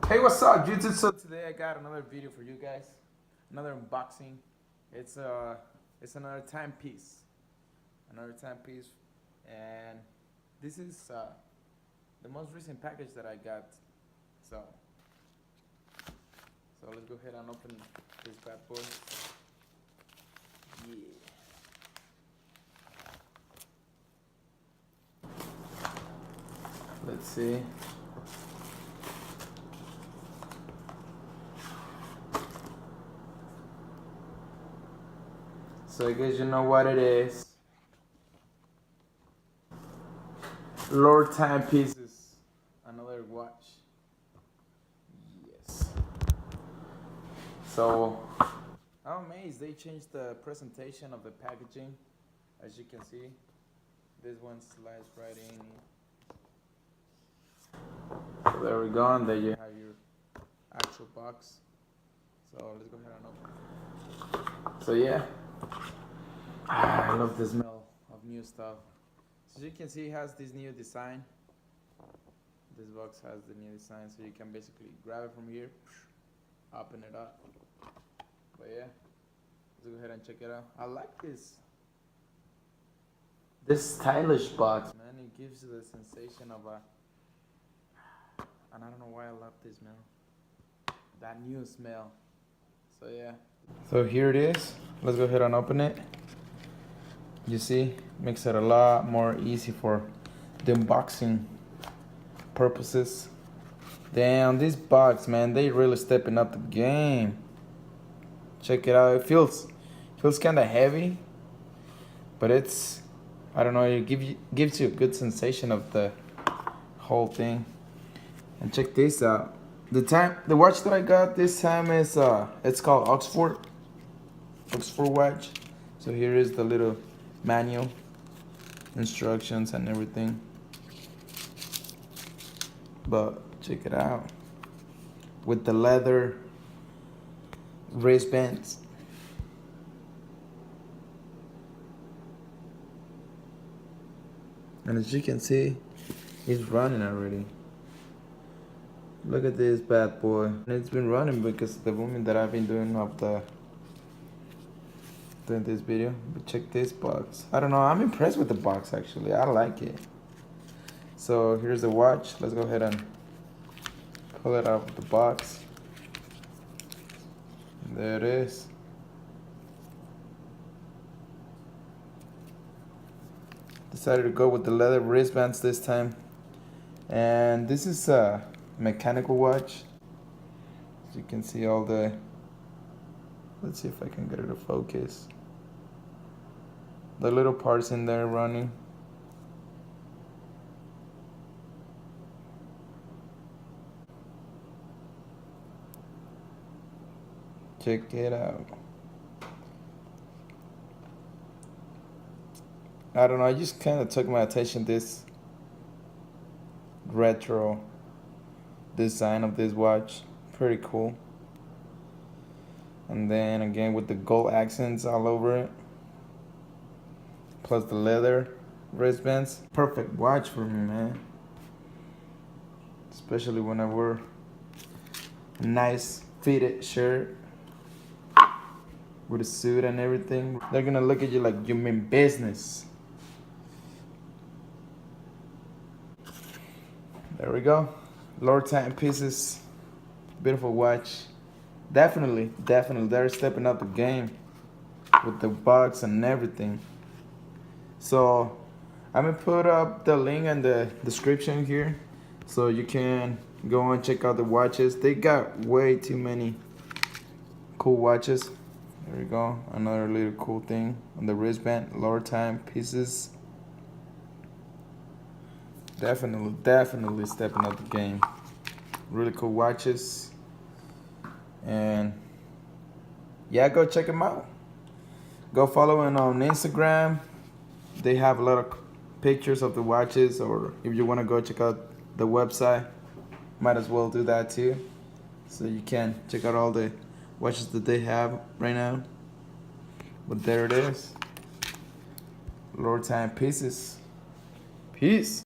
Hey, what's up, YouTube? So today I got another video for you guys, another unboxing. It's another timepiece, and this is the most recent package that I got. So, so let's go ahead and open this bad boy. Yeah. Let's see. So I guess you know what it is. Lord Timepieces, another watch. Yes. So I'm amazed they changed the presentation of the packaging. As you can see, this one slides right in. So there we go, and there you have your actual box. So let's go ahead and open it. So yeah, I love the smell of new stuff. So as you can see, it has this new design. This box has the new design, so you can basically grab it from here, open it up. But yeah, let's go ahead and check it out. I like this stylish box, man. It gives you the sensation of and I don't know why I love this smell. That new smell. So yeah. So here it is. Let's go ahead and open it. You see, makes it a lot more easy for the unboxing purposes. Damn, this box, man, they really stepping up the game. Check it out. It feels kind of heavy, but it's, I don't know, it gives you a good sensation of the whole thing. And check this out. The watch that I got this time is it's called Oxford watch. So here is the little manual, instructions and everything. But check it out, with the leather wristbands. And as you can see, it's running already. Look at this bad boy. And it's been running because of the movement that I've been doing doing this video. But check this box. I don't know, I'm impressed with the box actually. I like it. So here's the watch. Let's go ahead and pull it out of the box. And there it is. Decided to go with the leather wristbands this time. And this is a mechanical watch. As you can see all the, let's see if I can get it to focus. The little parts in there running. Check it out. I don't know, I just kind of took my attention this retro design of this watch. Pretty cool. And then again with the gold accents all over it, plus the leather wristbands. Perfect watch for me, man. Especially when I wear a nice fitted shirt with a suit and everything. They're gonna look at you like you mean business. There we go. Lord Timepieces. Beautiful watch. Definitely, they're stepping up the game with the box and everything. So I'm gonna put up the link in the description here, so you can go and check out the watches. They got way too many cool watches. There we go. Another little cool thing on the wristband. Lord Timepieces. Definitely stepping up the game. Really cool watches. And yeah, go check them out. Go follow them on Instagram. They have a lot of pictures of the watches, or if you want to go check out the website, might as well do that too. So you can check out all the watches that they have right now. But there it is. Lord Timepieces. Peace.